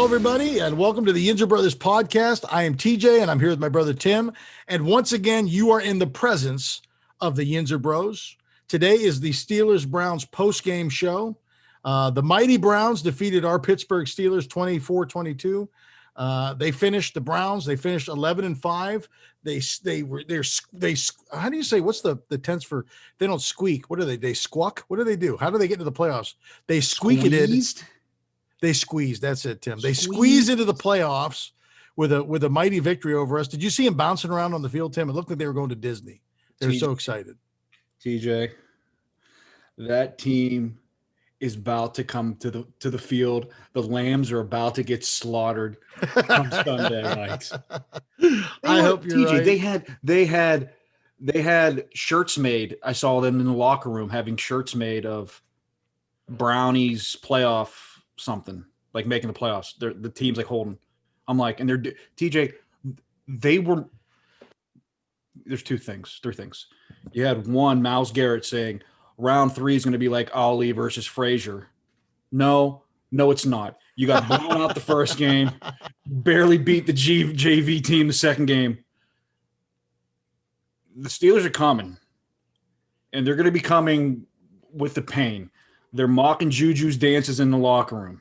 everybody, and welcome to the Yinzer Brothers podcast. I am TJ, and I'm here with my brother Tim. And once again, you are in the presence of the Yinzer Bros. Today is the Steelers-Browns post-game show. The mighty Browns defeated our Pittsburgh Steelers 24-22. They finished the Browns. They finished 11-5. They how do you say, what's the tense for, they don't squeak. What do they? They squawk. What do they do? How do they get into the playoffs? They squeak it in. They squeezed. That's it, Tim. They squeezed into the playoffs with a mighty victory over us. Did you see them bouncing around on the field, Tim? It looked like they were going to Disney. They were so excited. TJ, that team is about to come to the field. The Lambs are about to get slaughtered come Sunday night. I hope you're TJ, right. They had shirts made. I saw them in the locker room having shirts made of Brownies playoff something, like making the playoffs. The team's like holding. I'm like, and they're TJ. There's three things. You had one, Myles Garrett saying round 3 is going to be like Ali versus Frazier. No, it's not. You got blown out the first game, barely beat the JV team the second game. The Steelers are coming, and they're going to be coming with the pain. They're mocking Juju's dances in the locker room.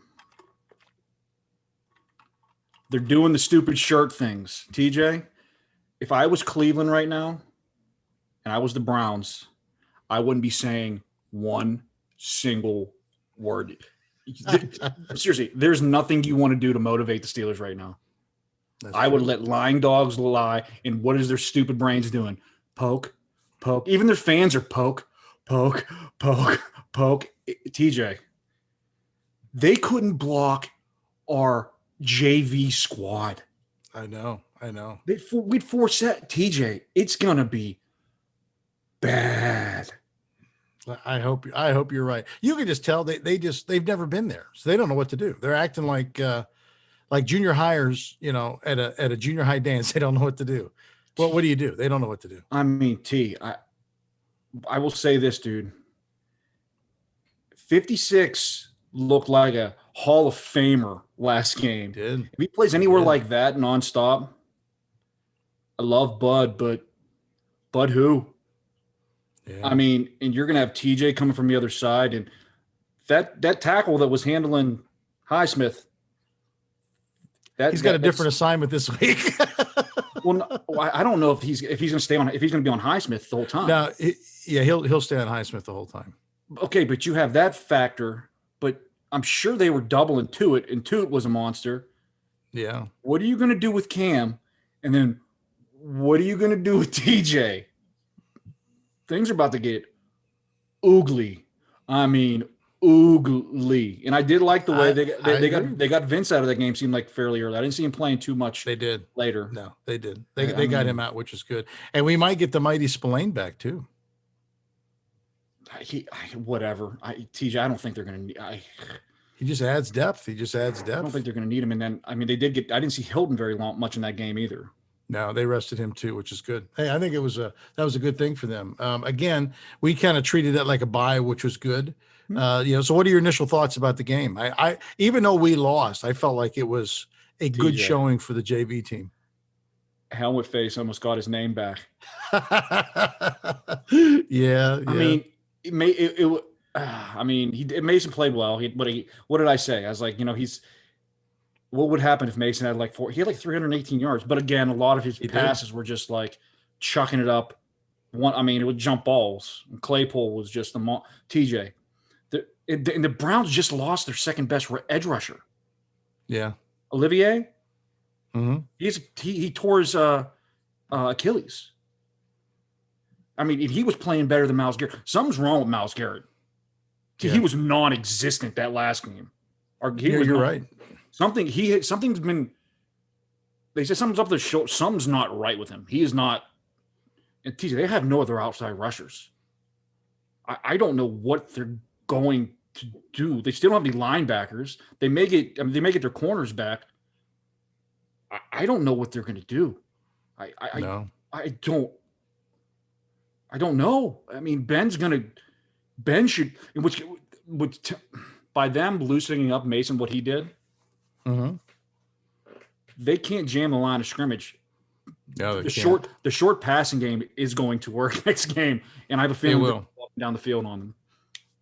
They're doing the stupid shirt things. TJ, if I was Cleveland right now and I was the Browns, I wouldn't be saying one single word. Seriously, there's nothing you want to do to motivate the Steelers right now. I would let lying dogs lie. And what is their stupid brains doing? Poke. Even their fans are poke. TJ, they couldn't block our JV squad. I know. We'd force that. TJ, it's gonna be bad. I hope you're right. You can just tell they've never been there, so they don't know what to do. They're acting like junior hires, at a junior high dance. They don't know what to do. Well, what do you do? They don't know what to do. I mean, I will say this, dude. 56 looked like a Hall of Famer last game. Did. If he plays anywhere like that nonstop, I love Bud, but Bud who? Yeah. I mean, and you're going to have TJ coming from the other side, and that tackle that was handling Highsmith. He's got a different assignment this week. Well, I don't know if he's going to be on Highsmith the whole time. No, he'll stay on Highsmith the whole time. Okay, but you have that factor, but I'm sure they were doubling Tuitt, and Tuitt was a monster. Yeah. What are you going to do with Cam? And then what are you going to do with TJ? Things are about to get oogly. I mean, oogly. And I did like the way they got Vince out of that game, seemed like fairly early. I didn't see him playing too much. They did. Later. No, they did. They got him out, which is good. And we might get the mighty Spillane back too. Whatever. TJ, I don't think they're going to. He just adds depth. I don't think they're going to need him. And then, I mean, they did get. I didn't see Hilton very much in that game either. No, they rested him too, which is good. Hey, I think that was a good thing for them. Again, we kind of treated that like a bye, which was good. So what are your initial thoughts about the game? I even though we lost, I felt like it was a good showing for the JV team. Helmet face almost got his name back. Yeah. I mean. Mason played well. What did I say? I was like, what would happen if Mason had he had 318 yards. But again, a lot of his passes were just like chucking it up. It was jump balls. And Claypool was just TJ. The Browns just lost their second best edge rusher. Yeah. Olivier. Mm-hmm. He tore his Achilles. I mean, he was playing better than Myles Garrett. Something's wrong with Myles Garrett. Yeah. He was non-existent that last game. You're right. Something's been. They said something's up their shoulder. Something's not right with him. He is not. And TJ, they have no other outside rushers. I don't know what they're going to do. They still don't have any linebackers. They may get their corners back. I don't know what they're going to do. I don't know. I mean, Ben should, by them loosening up Mason, what he did, mm-hmm. they can't jam the line of scrimmage. No, The short passing game is going to work next game, and I have a feeling will. they'll go up and down the field on them.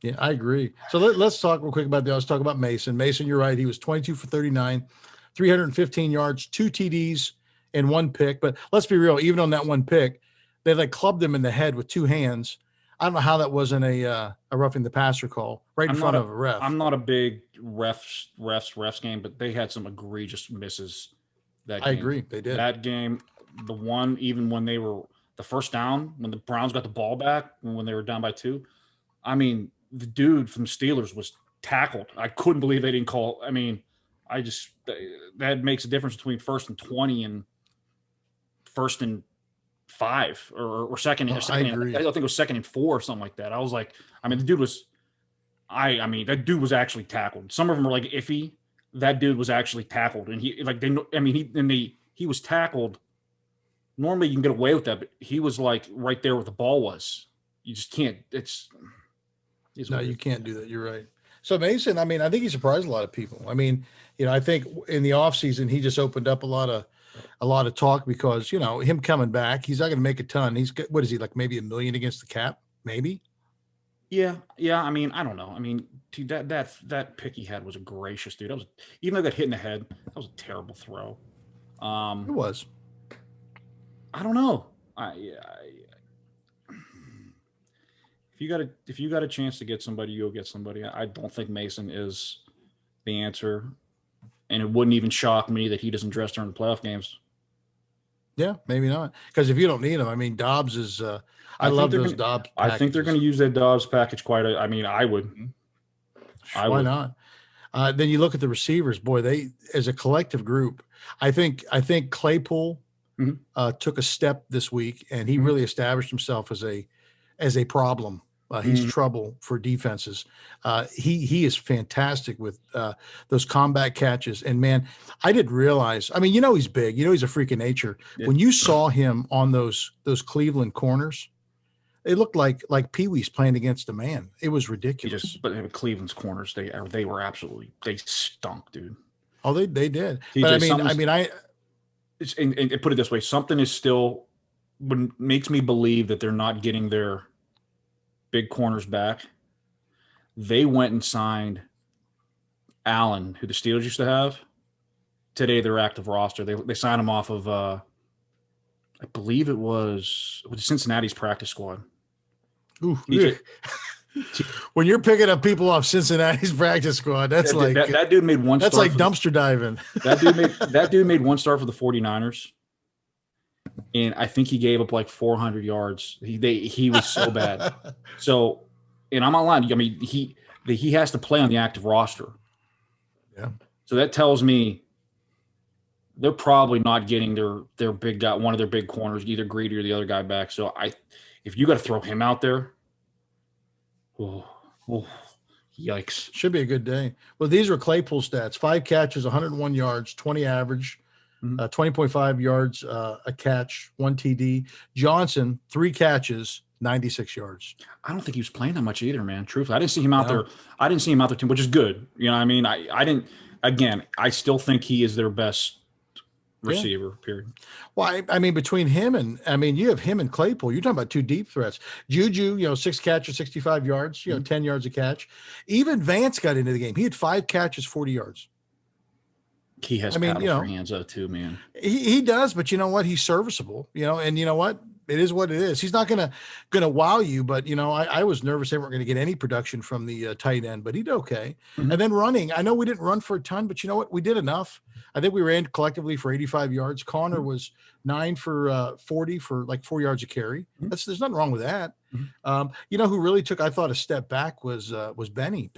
Yeah, I agree. So let's talk real quick about let's talk about Mason. Mason, you're right. He was 22 for 39, 315 yards, 2 TDs, and 1 pick. But let's be real. Even on that 1 pick, they like clubbed him in the head with 2 hands. I don't know how that wasn't a roughing the passer call right in front of a ref. I'm not a big refs game, but they had some egregious misses. I agree. They did. That game, the one, even when they were the first down, when the Browns got the ball back, when they were down by 2, I mean, the dude from Steelers was tackled. I couldn't believe they didn't call. I mean, that makes a difference between 1st and 20 and 1st and 5 or second. Oh, second I agree. I think it was 2nd and 4 or something like that. I was like, I mean, the dude was, I mean, that dude was actually tackled. Some of them were like iffy. That dude was actually tackled, and he was tackled. Normally you can get away with that, but he was like right there where the ball was. You just can't. No, you can't do that. You're right. So Mason, I mean, I think he surprised a lot of people. I mean, I think in the offseason, he just opened up a lot of talk because, him coming back, he's not going to make a ton. He's what is he, like maybe $1 million against the cap? Maybe. Yeah. I mean, I don't know. I mean, dude, that pick he had was a gracious dude. Even though that hit in the head, that was a terrible throw. It was. I don't know. If you got a chance to get somebody, you'll get somebody. I don't think Mason is the answer, and it wouldn't even shock me that he doesn't dress during the playoff games. Yeah, maybe not. Because if you don't need him, I mean, Dobbs is. I love those Dobbs. I think they're going to use that Dobbs package quite. I mean, I would. Why not? Then you look at the receivers. Boy, they as a collective group. I think Claypool took a step this week, and he really established himself as a problem. He's trouble for defenses. He is fantastic with those combat catches. And man, I didn't realize. I mean, he's big. He's a freak of nature. Yeah. When you saw him on those Cleveland corners, it looked like Pee-wee's playing against a man. It was ridiculous. But Cleveland's corners, they were absolutely, they stunk, dude. Oh, they did. But and put it this way, something is still makes me believe that they're not getting their big corners back. They went and signed Allen, who the Steelers used to have. Today, they're active roster. They signed him off of, I believe it was Cincinnati's practice squad. Ooh, when you're picking up people off Cincinnati's practice squad, that's that dude made one. That's like dumpster diving. That dude made one start for the 49ers. And I think he gave up like 400 yards. He was so bad. So, and I'm not lying. I mean, he has to play on the active roster. Yeah. So that tells me they're probably not getting their big guy, one of their big corners, either Greedy or the other guy back. So if you got to throw him out there, yikes! Should be a good day. Well, these are Claypool stats: 5 catches, 101 yards, 20 average. 20.5 yards a catch, 1 TD. Johnson, 3 catches, 96 yards. I don't think he was playing that much either, man. Truthfully, I didn't see him out there. I didn't see him out there too, which is good. You know what I mean? I didn't. Again, I still think he is their best receiver, period. Well, I mean, between him and, you have him and Claypool. You're talking about 2 deep threats. Juju, 6 catches, 65 yards, 10 yards a catch. Even Vance got into the game. He had 5 catches, 40 yards. He has paddle for hands, though, too, man. He does, but you know what? He's serviceable, and you know what? It is what it is. He's not gonna wow you, but I was nervous they weren't going to get any production from the tight end, but he did okay. And then running, I know we didn't run for a ton, but you know what? We did enough. I think we ran collectively for 85 yards. Connor was 9 for 40 for like 4 yards a carry. There's nothing wrong with that. Who really took, I thought, a step back was Benny.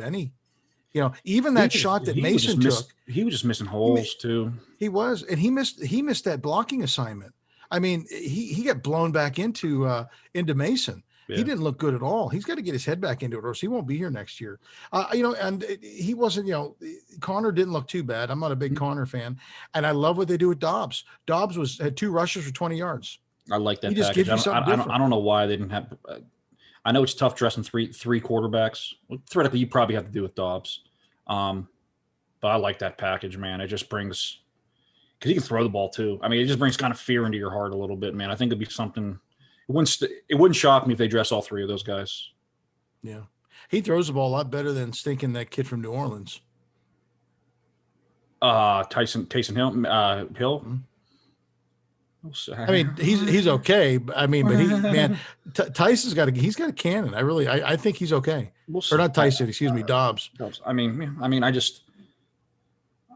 Even that shot that Mason took, he was just missing holes too. He was, and he missed that blocking assignment. I mean, he got blown back into Mason. Yeah. He didn't look good at all. He's got to get his head back into it, or else he won't be here next year. And he wasn't. Connor didn't look too bad. I'm not a big Connor fan, and I love what they do with Dobbs. Dobbs had 2 rushes for 20 yards. I like that package. I don't know why they didn't have. I know it's tough dressing three quarterbacks. Theoretically, you probably have to do with Dobbs. But I like that package, man. It just brings because he can throw the ball too. I mean, it just brings kind of fear into your heart a little bit, man. I think it'd be something. It wouldn't shock me if they dress all three of those guys. Yeah. He throws the ball a lot better than stinking that kid from New Orleans. Taysom Hill. Mhm. I mean, he's okay. But Tyson's he's got a cannon. I think he's okay. Or not Tyson, excuse me, Dobbs. I mean,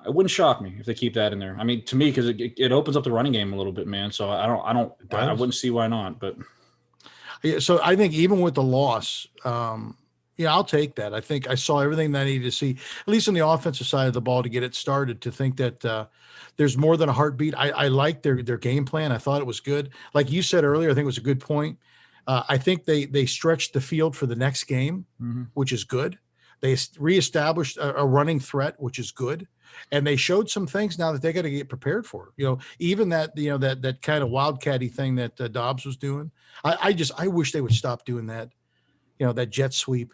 it wouldn't shock me if they keep that in there. I mean, to me, because it opens up the running game a little bit, man. So I wouldn't see why not. But yeah, so I think even with the loss, I'll take that. I think I saw everything that I needed to see, at least on the offensive side of the ball, to get it started. To think that there's more than a heartbeat. I like their game plan. I thought it was good. Like you said earlier, I think it was a good point. I think they stretched the field for the next game, which is good. They reestablished a running threat, which is good. And they showed some things now that they got to get prepared for. Even that that kind of wildcatty thing that Dobbs was doing. I wish they would stop doing that. That jet sweep.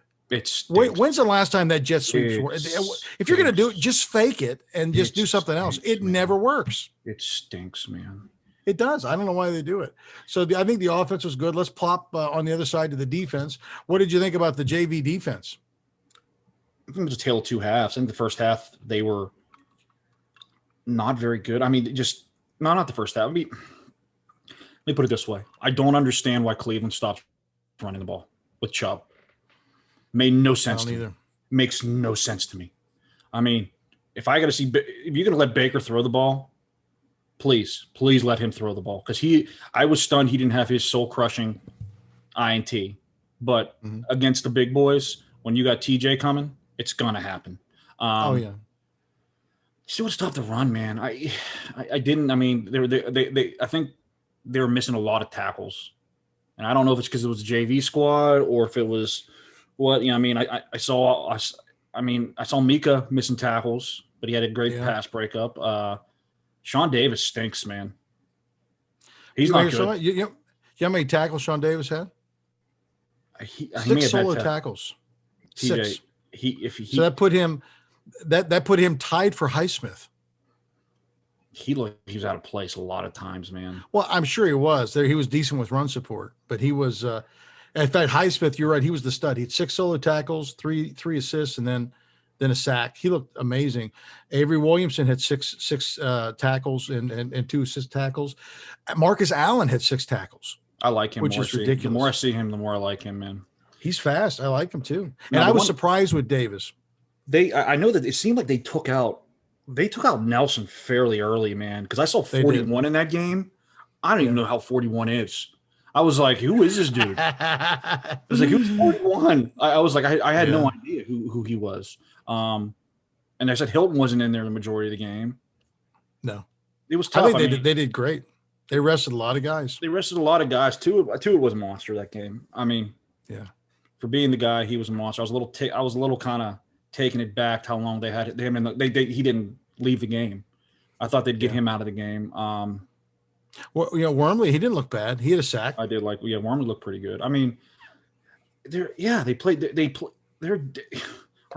When's the last time that jet sweeps were? If you're going to do it, just fake it and just do something else. It never works. It stinks, man. It does. I don't know why they do it. So I think the offense was good. Let's plop on the other side to the defense. What did you think about the JV defense? I think it was a tale of two halves. I think the first half they were not very good. I mean, just not the first half. I mean, let me put it this way. I don't understand why Cleveland stopped running the ball with Chubb. Made no sense to me. Makes no sense to me. I mean, if you're going to let Baker throw the ball, please let him throw the ball. Because I was stunned he didn't have his soul-crushing INT. But against the big boys, when you got TJ coming, it's going to happen. Still would stop the run, man. I didn't. I mean, I think they were missing a lot of tackles, and I don't know if it's because it was a JV squad or if it was what. I mean, I saw Mika missing tackles, but he had a great pass breakup. Sean Davis stinks, man. He's not good. You know how many tackles Sean Davis had? Six solo tackles. TJ, Six. So that put him. That put him tied for Highsmith. He was out of place a lot of times, man. Well, I'm sure he was. He was decent with run support, but he was. In fact, Highsmith, you're right. He was the stud. He had 6 solo tackles, three assists, and then a sack. He looked amazing. Avery Williamson had six tackles and 2 assist tackles. Marcus Allen had 6 tackles. I like him, which is ridiculous. The more I see him, the more I like him, man. He's fast. I like him too. And I was surprised with Davis. I know that it seemed like they took out Nelson fairly early, man, because I saw 41 in that game. I don't even know how 41 is. I was like, who is this dude? I was like, who's 41? I was like, I had no idea who he was. And I said Hilton wasn't in there the majority of the game. No. It was tough. I think they did great. They rested a lot of guys. Tua was a monster that game. I mean, for being the guy, he was a monster. I was a little kind of taking it back how long they had him in he didn't leave the game. I thought they'd get him out of the game. Well, Wormley, he didn't look bad. He had a sack. I did Wormley looked pretty good. I mean, our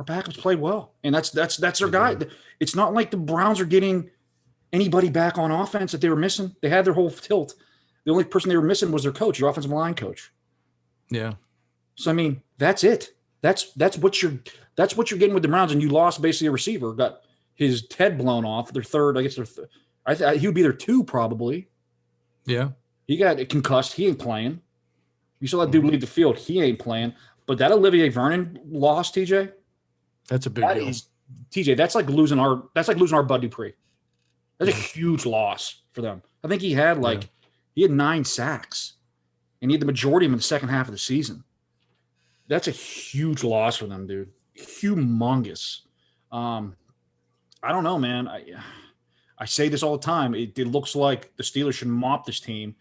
backups played well, and that's their guy. It's not like the Browns are getting anybody back on offense that they were missing. They had their whole tilt. The only person they were missing was their coach, your offensive line coach. Yeah. So I mean, that's it. That's what you're getting with the Browns, and you lost basically a receiver, got his head blown off. Their third, I guess he would be their 2 probably. Yeah, he got concussed. He ain't playing. You saw that dude leave the field. He ain't playing. But that Olivier Vernon loss, TJ. That's a big deal. TJ, that's like losing our Bud Dupree. That's a huge loss for them. I think he had he had 9 sacks, and he had the majority of them in the second half of the season. That's a huge loss for them, dude. Humongous. I don't know, man. I say this all the time. It looks like the Steelers should mop this team,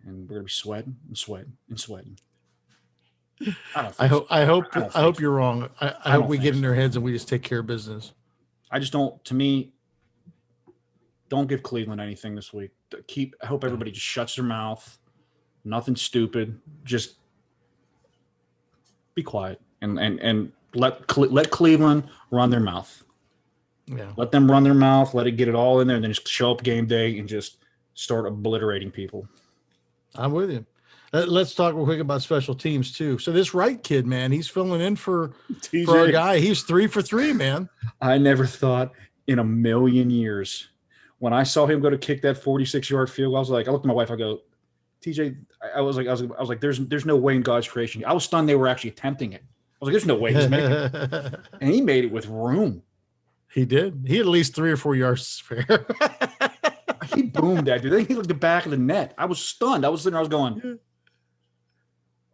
and we're gonna be sweating and sweating and sweating. I hope you're wrong. I hope we get in their heads and we just take care of business. I just don't. To me, don't give Cleveland anything this week. I hope everybody just shuts their mouth. Nothing stupid. Just be quiet and let Cleveland run their mouth. Yeah, Let them run their mouth, let it get it all in there, and then just show up game day and just start obliterating people. I'm with you. Let's talk real quick about special teams too. So this Wright kid, man, he's filling in for our TJ, guy. He's 3 for 3, man. I never thought in a million years when I saw him go to kick that 46-yard field, I looked at my wife, I go, TJ, I was like, there's no way in God's creation. I was stunned they were actually attempting it. I was like, there's no way he's making it. And he made it with room. He did. He had at least 3 or 4 yards spare. He boomed that dude. Then he looked the back of the net. I was stunned. I was sitting there, I was going,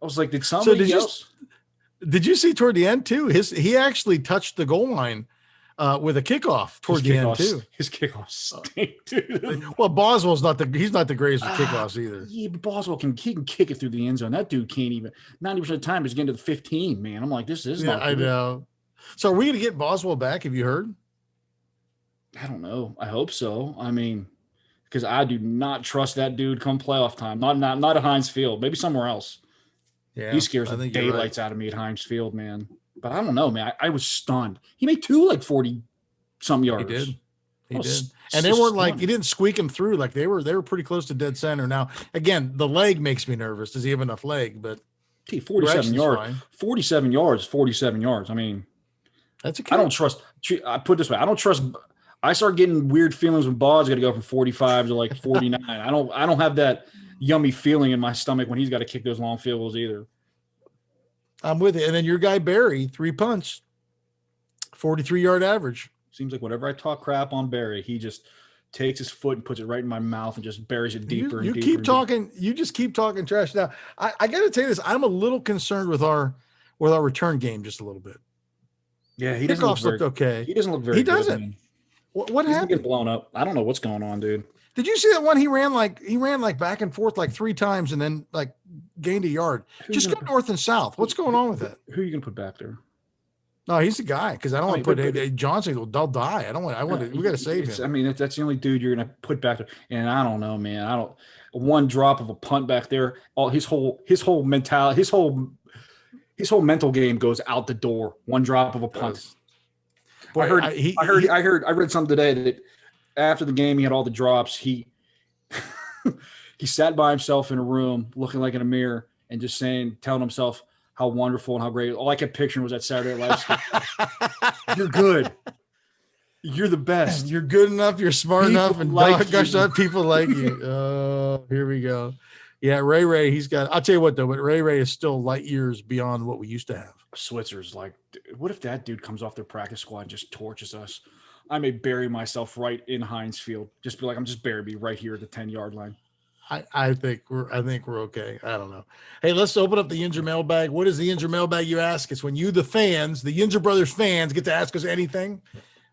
I was like, did somebody else? Did you see toward the end too? He actually touched the goal line with a kickoff toward the end too. His kickoff stink, dude. Well, Boswell's not the greatest with kickoffs either. Yeah, but Boswell can kick it through the end zone. That dude can't even. 90% of the time he's getting to the 15. Man, I'm like, this is not good. I know. So are we going to get Boswell back? Have you heard? I don't know. I hope so. I mean, because I do not trust that dude come playoff time. Not at Heinz Field. Maybe somewhere else. Yeah, he scares the daylights out of me at Heinz Field, man. But I don't know, man. I was stunned. He made 2 like 40-some yards. He did. And they weren't like, he didn't squeak him through. Like they were pretty close to dead center. Now, again, the leg makes me nervous. Does he have enough leg? But 47 yards. Fine. 47 yards. 47 yards. I mean, that's a. I don't trust. I put it this way. I don't trust. I start getting weird feelings when Ball's got to go from 45 to like 49. I don't have that yummy feeling in my stomach when he's got to kick those long field goals either. I'm with it. And then your guy Barry, 3 punts, 43-yard average. Seems like whenever I talk crap on Barry, he just takes his foot and puts it right in my mouth and just buries it deeper and deeper. You just keep talking trash. Now, I got to tell you this. I'm a little concerned with our return game just a little bit. Yeah, he doesn't look okay. He doesn't look very good. He doesn't. What happened? He's getting blown up. I don't know what's going on, dude. Did you see that one? He ran like back and forth like 3 times and then like gained a yard. Just go north and south. What's going on with that? Who are you gonna put back there? No, he's the guy because I don't want to put Johnson. They'll die. We got to save him. I mean, that's the only dude you're gonna put back there. And I don't know, man. One drop of a punt back there. His whole mentality, his whole mental game goes out the door. One drop of a punt. Boy, I read something today that after the game he had all the drops. He sat by himself in a room looking like in a mirror and just telling himself how wonderful and how great. All I kept picturing was that Saturday Night Live. You're good. You're the best. You're good enough. You're smart enough. And gosh, people like you. Oh, here we go. Yeah, Ray, I'll tell you what though, but Ray is still light years beyond what we used to have. Switzer's like, what if that dude comes off their practice squad and just torches us? I may bury myself right in Heinz Field. Just be like, I'm just bury me right here at the 10-yard line. I think we're okay. I don't know. Hey, let's open up the Yinzer mailbag. What is the Yinzer mailbag, you ask? It's when you, the fans, the Yinzer Brothers fans, get to ask us anything.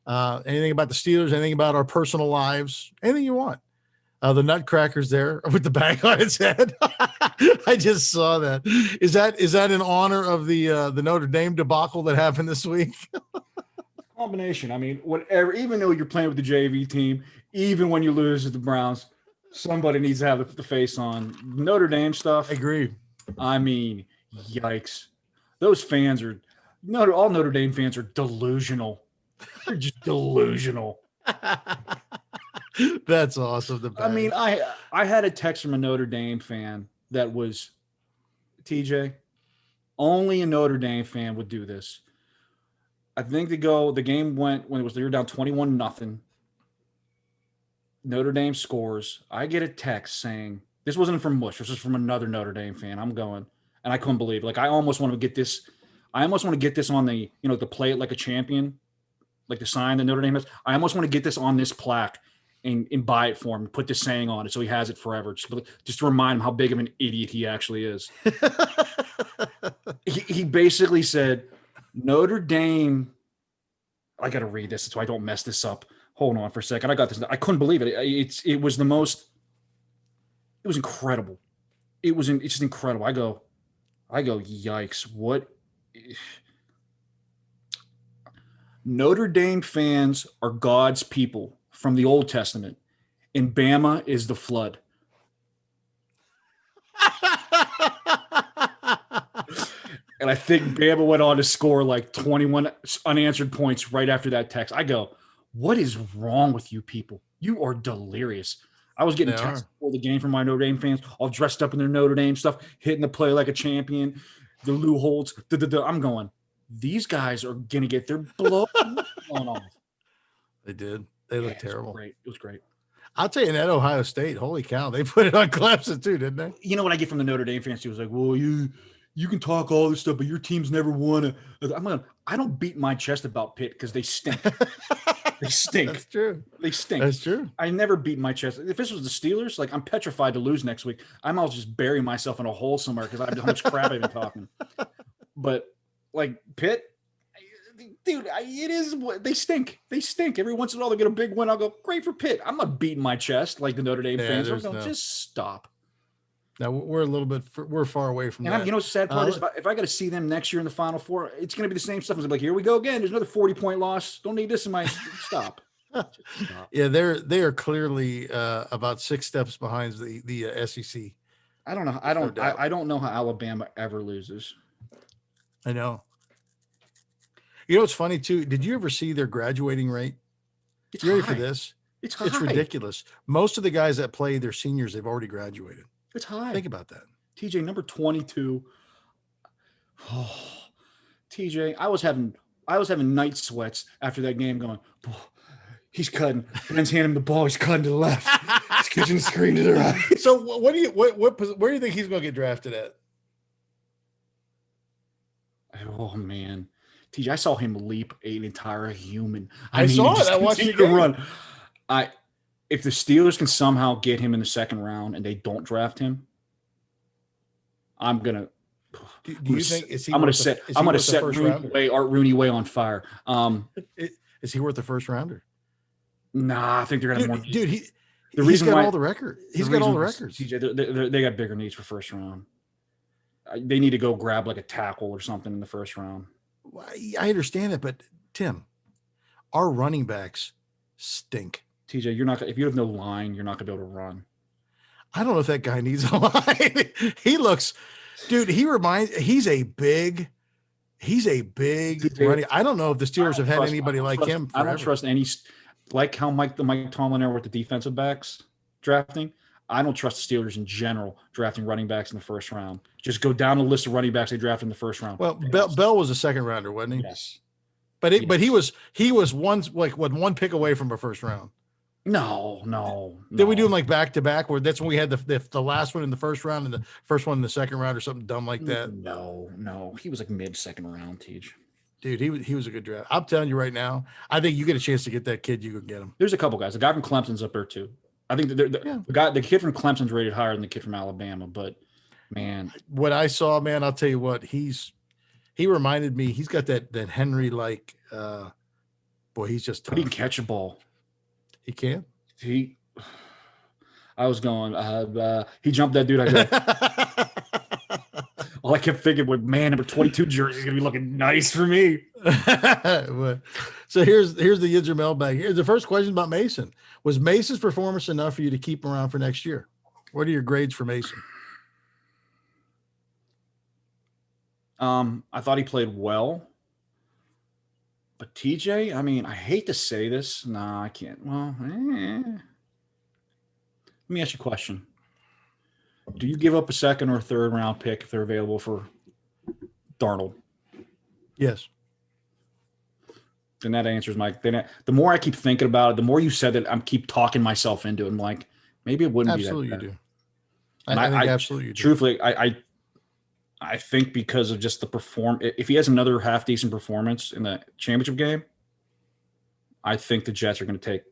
Anything about the Steelers, anything about our personal lives, anything you want. The Nutcracker's there with the bag on its head. I just saw that. Is that in honor of the Notre Dame debacle that happened this week? Combination. I mean, whatever. Even though you're playing with the JV team, even when you lose to the Browns, somebody needs to have the face on. Notre Dame stuff. I agree. I mean, yikes. Those fans are all Notre Dame fans are delusional. They're just delusional. That's awesome. I mean, I had a text from a Notre Dame fan that was, TJ, only a Notre Dame fan would do this. I think the game went when they were down 21-0. Notre Dame scores. I get a text saying, this wasn't from Mush, this was from another Notre Dame fan. I'm going, and I couldn't believe it. Like, I almost want to get this on the, to play it like a champion, like the sign that Notre Dame has. I almost want to get this on this plaque and buy it for him, put this saying on it so he has it forever. Just to remind him how big of an idiot he actually is. he basically said, Notre Dame, I got to read this so I don't mess this up. Hold on for a second. I got this. I couldn't believe it. It was incredible. It's just incredible. I go, yikes. What? Notre Dame fans are God's people from the Old Testament, and Bama is the flood. And I think Bama went on to score like 21 unanswered points right after that text. I go, What is wrong with you people? You are delirious. I was getting They texts are. before the game from my Notre Dame fans, all dressed up in their Notre Dame stuff, hitting the play like a champion. The Lou Holtz. I'm going, these guys are going to get their blown off. They did. They looked It was terrible. great. It was great. I'll tell you, in that Ohio State, holy cow, they put it on Clemson too, didn't they? You know what I get from the Notre Dame fans too? It was like, well, you can talk all this stuff, but your team's never won. I don't beat my chest about Pitt because they stink. They stink. That's true. They stink. That's true. I never beat my chest. If this was the Steelers, like I'm petrified to lose next week. I might just bury myself in a hole somewhere because I have how much crap I've been talking. But like Pitt, dude, it is what they stink. They stink. Every once in a while they get a big win. I'll go, great for Pitt. I'm not beating my chest like the Notre Dame fans are going. Just stop. Now we're a little bit we're far away from that. And you know, sad part is if I got to see them next year in the Final Four, it's going to be the same stuff. It's like, here we go again. There's another 40-point loss. Don't need this in my stop. Stop. Yeah, they are clearly about 6 steps behind the SEC. I don't know. I don't know how Alabama ever loses. I know. You know what's funny too? Did you ever see their graduating rate? It's You ready high. for this? It's high. It's ridiculous. Most of the guys that play, they're seniors. They've already graduated. It's high. Think about that. TJ, number 22. Oh, TJ, I was having night sweats after that game going, oh, he's cutting. Ben's handing him the ball. He's cutting to the left. He's catching the screen to the right. So where do you think he's going to get drafted at? Oh, man. TJ, I saw him leap an entire human. I saw it. I watched the game. Run. If the Steelers can somehow get him in the second round and they don't draft him, I'm gonna. Do you think I'm gonna set Art Rooney Way on fire. Is he worth the first rounder? Nah, I think they're gonna more. Dude, he's got all the records. He's got all the records. TJ, they got bigger needs for first round. They need to go grab like a tackle or something in the first round. I understand that, but Tim, our running backs stink. TJ, you're not. If you have no line, you're not gonna be able to run. I don't know if that guy needs a line. He looks, dude. He's a big running. I don't know if the Steelers have had anybody like him. I don't trust any. Like how Mike Tomlin are with the defensive backs drafting. I don't trust the Steelers in general drafting running backs in the first round. Just go down the list of running backs they drafted in the first round. Well, Bell was a second rounder, wasn't he? Yes. But he was one pick away from a first round. No. Did we do them like back to back? Where that's when we had the last one in the first round and the first one in the second round or something dumb like that? No. He was like mid-second round, Teach. Dude, he was a good draft. I'm telling you right now, I think you get a chance to get that kid, you could get him. There's a couple guys. The guy from Clemson's up there too. I think the kid from Clemson's rated higher than the kid from Alabama, but man. What I saw, man, I'll tell you what, he reminded me, he's got that Henry like boy, he's just tough. He can catch a ball. He can. I was going. He jumped that dude. All I kept thinking was, man, number 22 jersey is gonna be looking nice for me. So here's the Yinzer mailbag. Here's the first question about Mason. Was Mason's performance enough for you to keep him around for next year? What are your grades for Mason? I thought he played well. But TJ, I mean, I hate to say this. Nah, I can't. Well, Let me ask you a question. Do you give up a second or third round pick if they're available for Darnold? Yes. Then that answers my. The more I keep thinking about it, the more you said that, I keep talking myself into it. I'm like, maybe it wouldn't absolutely be that bad. You do. I think absolutely you do. Truthfully, I think because of just the if he has another half decent performance in the championship game, I think the Jets are going to take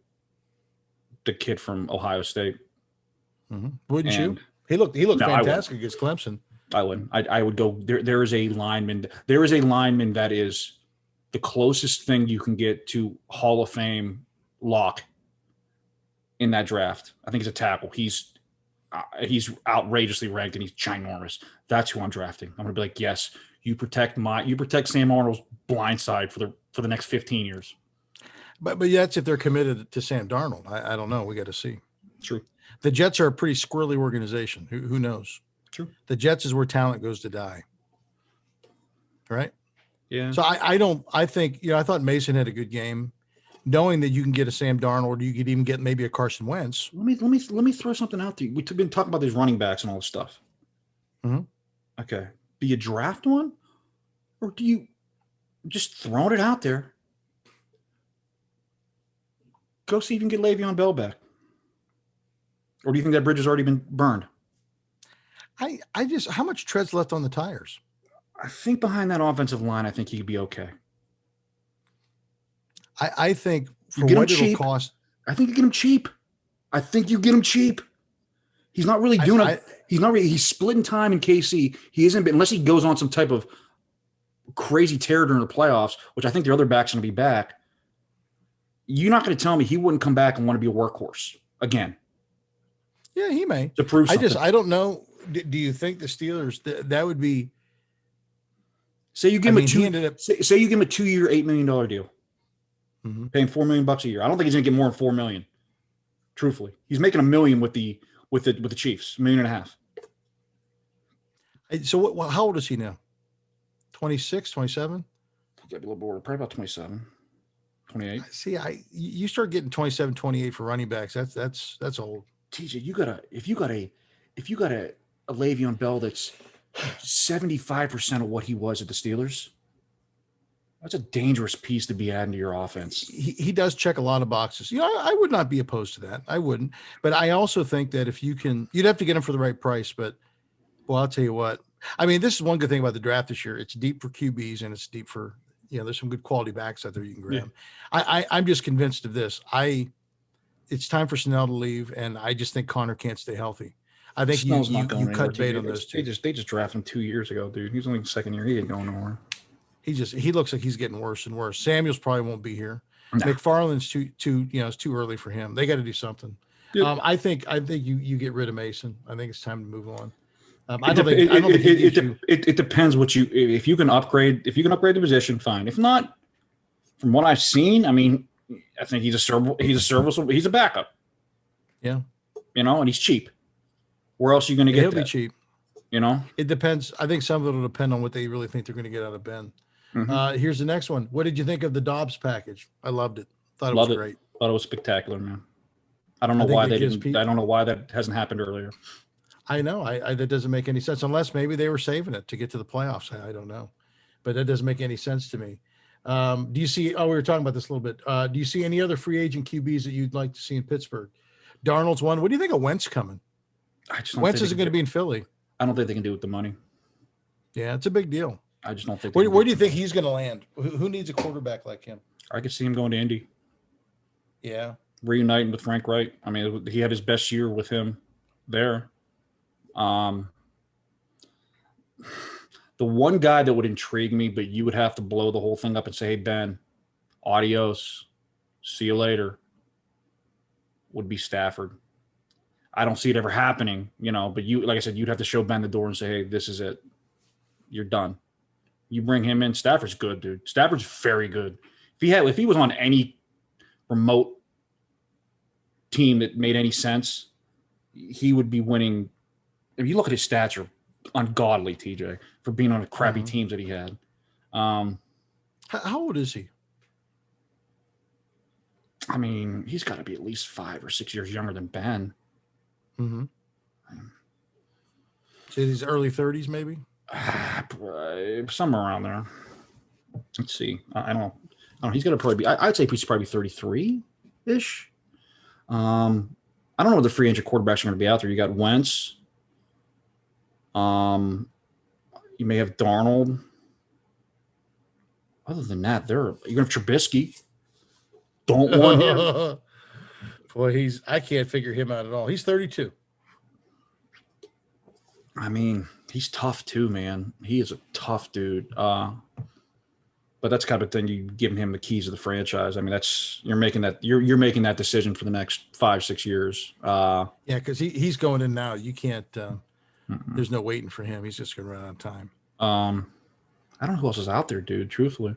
the kid from Ohio State. Mm-hmm. Wouldn't you? He looked fantastic against Clemson. I wouldn't. I would go. There is a lineman. There is a lineman that is the closest thing you can get to Hall of Fame lock in that draft. I think he's a tackle. He's outrageously ranked and he's ginormous. That's who I'm drafting. I'm going to be like, yes, you protect Sam Arnold's blind side for the next 15 years. But that's if they're committed to Sam Darnold. I don't know. We got to see. True. The Jets are a pretty squirrely organization. Who knows? True. The Jets is where talent goes to die. Right? Yeah. So I think, I thought Mason had a good game. knowing that you can get a Sam Darnold, or you could even get maybe a Carson Wentz. Let me throw something out there. We've been talking about these running backs and all this stuff. Mhm. Okay. Do you draft one, or do you just throwing it out there? Go see if you can get Le'Veon Bell back. Or do you think that bridge has already been burned? I just, how much tread's left on the tires? I think behind that offensive line, I think he could be okay. I think You for get him what it'll cheap. cost. I think you get him cheap. I think you get him cheap. He's not really doing it. He's splitting time in KC. He isn't, unless he goes on some type of crazy tear during the playoffs, which I think the other back's going to be back. You're not going to tell me he wouldn't come back and want to be a workhorse again. Yeah, he may. To prove something. I don't know. Do you think the Steelers, that would be? Say you give him say you give him a 2-year, $8 million deal, paying $4 million a year. I don't think he's going to get more than $4 million. Truthfully, he's making $1 million with the Chiefs, $1.5 million. So how old is he now? 26, 27? Got to be a little bored. Probably about 27, 28. See, you start getting 27, 28 for running backs. That's old. TJ, if you got a Le'Veon Bell that's 75% of what he was at the Steelers, that's a dangerous piece to be adding to your offense. He does check a lot of boxes. I would not be opposed to that. I wouldn't. But I also think that if you'd have to get him for the right price. But, well, I'll tell you what. I mean, this is one good thing about the draft this year. It's deep for QBs and it's deep for, there's some good quality backs out there you can grab. Yeah. I'm just convinced of this. It's time for Snell to leave, and I just think Connor can't stay healthy. I think you cut bait on those two. They just drafted him 2 years ago, dude. He's only second year. He ain't going nowhere. He looks like he's getting worse and worse. Samuels probably won't be here. No. McFarland's it's too early for him. They got to do something. Yep. I think you get rid of Mason. I think it's time to move on. It depends if you can upgrade the position, fine. If not, from what I've seen, I mean, I think he's a backup. Yeah. And he's cheap. Where else are you going to get he'll that? Be cheap. It depends. I think some of it will depend on what they really think they're going to get out of Ben. Mm-hmm. Here's the next one. What did you think of the Dobbs package? I loved it. Thought it was great. Thought it was spectacular, man. I don't know why they didn't. I don't know why that hasn't happened earlier. I know. That doesn't make any sense unless maybe they were saving it to get to the playoffs. I don't know, but that doesn't make any sense to me. Do you see? We were talking about this a little bit. Do you see any other free agent QBs that you'd like to see in Pittsburgh? Darnold's one. What do you think of Wentz coming? Wentz isn't going to be in Philly. I don't think they can do it with the money. Yeah, it's a big deal. I just don't think. Where do you think he's going to land? Who needs a quarterback like him? I could see him going to Indy. Yeah. Reuniting with Frank Wright. I mean, he had his best year with him there. The one guy that would intrigue me, but you would have to blow the whole thing up and say, "Hey, Ben, adios, see you later," would be Stafford. I don't see it ever happening, but like I said, you'd have to show Ben the door and say, "Hey, this is it. You're done." You bring him in. Stafford's good, dude. Stafford's very good. If he was on any remote team that made any sense, he would be winning. If you look at his stats, are ungodly, TJ, for being on the crappy teams that he had. How old is he? I mean, he's got to be at least 5 or 6 years younger than Ben. Mm-hmm. So he's early 30s, maybe? Somewhere around there. Let's see. I don't know. He's going to probably be. I'd say he's probably 33-ish. I don't know what the free agent quarterbacks are going to be out there. You got Wentz. You may have Darnold. Other than that, you're going to have Trubisky. Don't want him. Boy, I can't figure him out at all. He's 32. I mean, he's tough too, man. He is a tough dude. But that's kind of thing. You giving him the keys of the franchise. I mean, you're making that decision for the next 5-6 years. Yeah, because he's going in now. You can't. There's no waiting for him. He's just going to run out of time. I don't know who else is out there, dude. Truthfully.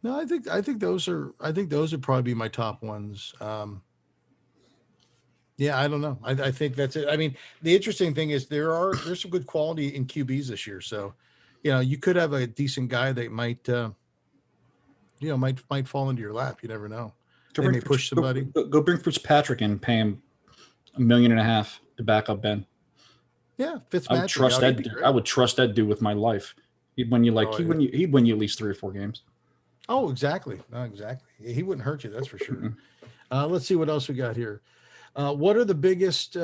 No, I think those would probably be my top ones. Yeah, I don't know. I think that's it. I mean, the interesting thing is there's some good quality in QBs this year. So, you could have a decent guy that might, might fall into your lap. You never know. Go They bring may push somebody. Go bring Fitzpatrick and pay him $1.5 million to back up Ben. Yeah, I would Fitzmagic. trust He'd be that. great. I would trust that dude with my life. He'd win you he'd win you at least 3 or 4 games. Oh, exactly. No, exactly. He wouldn't hurt you. That's for sure. Mm-mm. Let's see what else we got here. What are the biggest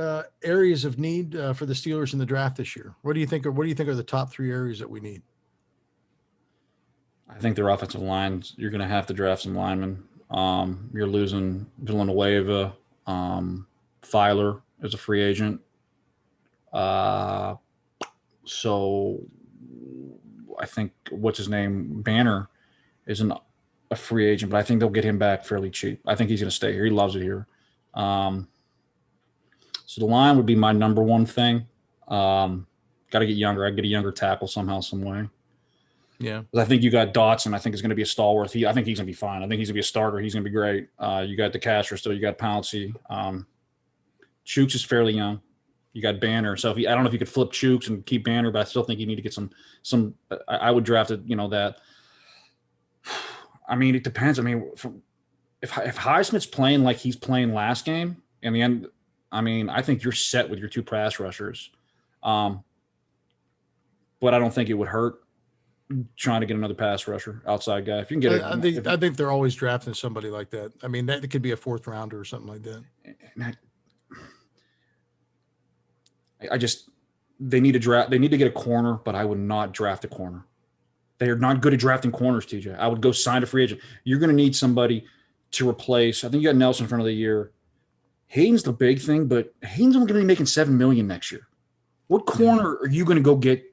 areas of need for the Steelers in the draft this year? What do you think? What do you think are the top 3 areas that we need? I think their offensive lines. You're going to have to draft some linemen. You're losing Villanueva. Filer is a free agent. So I think what's his name, Banner, isn't a free agent, but I think they'll get him back fairly cheap. I think he's going to stay here. He loves it here. So the line would be my number one thing. Got to get younger. I'd get a younger tackle somehow, some way. Yeah. I think you got Dotson. I think is going to be a stalwart. I think he's going to be fine. I think he's going to be a starter. He's going to be great. You got DeCastro still. You got Pouncey. Chooks is fairly young. You got Banner. So I don't know if you could flip Chooks and keep Banner, but I still think you need to get some. I would draft it. That. I mean, it depends. I mean, if Highsmith's playing like he's playing last game, in the end, I mean, I think you're set with your 2 pass rushers. But I don't think it would hurt trying to get another pass rusher, outside guy. If you can get it, I think they're always drafting somebody like that. I mean, that could be a 4th rounder or something like that. They need to draft. They need to get a corner, but I would not draft a corner. They are not good at drafting corners, TJ. I would go sign a free agent. You're going to need somebody to replace. I think you got Nelson for another year. Hayden's the big thing, but Hayden's only going to be making $7 million next year. What corner are you going to go get?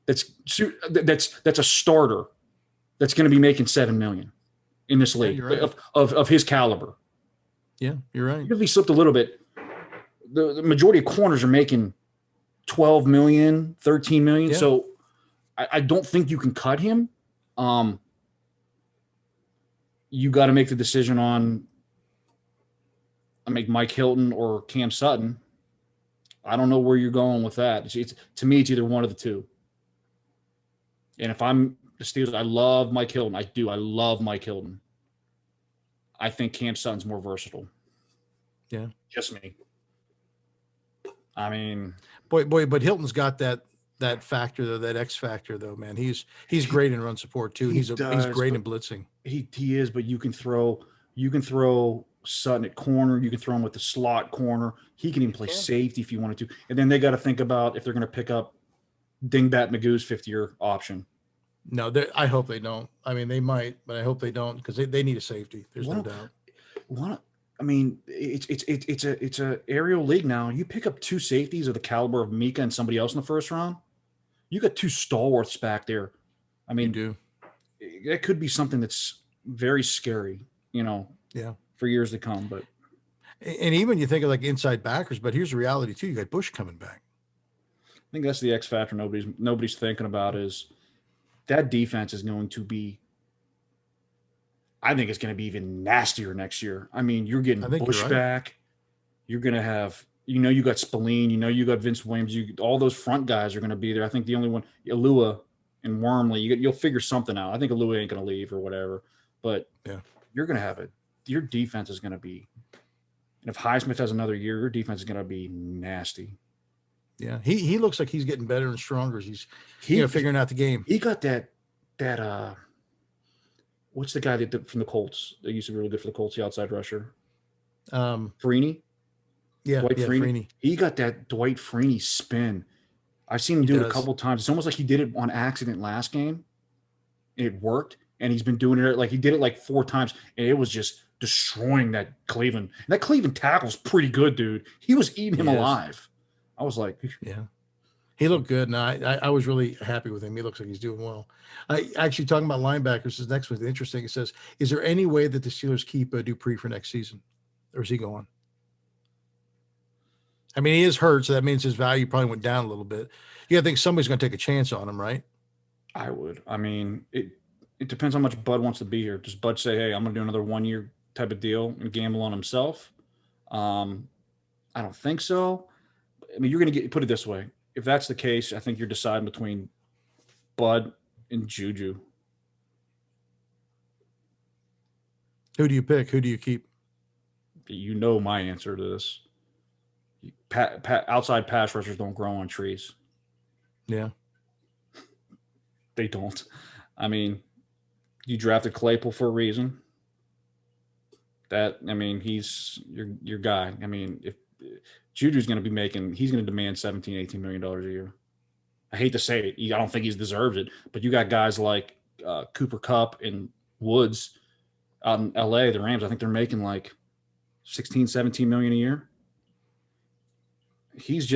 That's a starter. That's going to be making $7 million in this league, right, of his caliber. Yeah, you're right. Even if he slipped a little bit, the majority of corners are making $12 million, $13 million. Yeah. So I don't think you can cut him. You got to make the decision on Mike Hilton or Cam Sutton. I don't know where you're going with that. To me, it's either one of the two. And if I'm the Steelers, I love Mike Hilton. I do. I love Mike Hilton. I think Cam Sutton's more versatile. Yeah. Just me. I mean, but Hilton's got that factor though, that X factor though, man. He's great in run support too. He's great in blitzing. He is, but you can throw Sutton at corner. You can throw him with the slot corner. He can even play safety if you wanted to. And then they got to think about if they're going to pick up Dingbat Magoo's 5th-year option. No, I hope they don't. I mean, they might, but I hope they don't because they need a safety. There's no doubt. I mean, it's a aerial league now. You pick up 2 safeties of the caliber of Mika and somebody else in the 1st round. You got 2 stalwarts back there. I mean, you do. That could be something that's very scary, for years to come. But and even you think of like inside backers, but here's the reality too. You got Bush coming back. I think that's the X factor nobody's thinking about is that defense is going to be. I think it's going to be even nastier next year. I mean, you're getting Bush back. You're going to have, you got Spillane. You got Vince Williams. All those front guys are going to be there. I think the only one, Alua and Wormley, you'll figure something out. I think Alua ain't going to leave or whatever. But you're going to have your defense is going to be, and if Highsmith has another year, your defense is going to be nasty. Yeah, he looks like he's getting better and stronger as he's figuring out the game. He got that what's the guy from the Colts that used to be really good for the Colts, the outside rusher? Freeney? Yeah, Dwight Freeney. He got that Dwight Freeney spin. I've seen him do it a couple times. It's almost like he did it on accident last game. It worked, and he's been doing it he did it 4 times, and it was just destroying that Cleveland. And that Cleveland tackle's pretty good, dude. He was eating him alive. I was like, yeah. He looked good, and I was really happy with him. He looks like he's doing well. Actually, talking about linebackers, this next one's interesting. It says, is there any way that the Steelers keep Dupree for next season, or is he going? I mean, he is hurt, so that means his value probably went down a little bit. You got to think somebody's going to take a chance on him, right? I would. I mean, it depends how much Bud wants to be here. Does Bud say, hey, I'm going to do another 1-year type of deal and gamble on himself? I don't think so. I mean, you're going to put it this way. If that's the case, I think you're deciding between Bud and Juju. Who do you pick? Who do you keep? You know my answer to this. Outside pass rushers don't grow on trees. Yeah. They don't. I mean, you drafted Claypool for a reason. He's your guy. I mean, if Juju's going to be making, he's going to demand $17-18 million a year. I hate to say it. I don't think he deserves it, but you got guys like Cooper Kupp and Woods out in LA, the Rams. I think they're making like 16-17 million a year. He's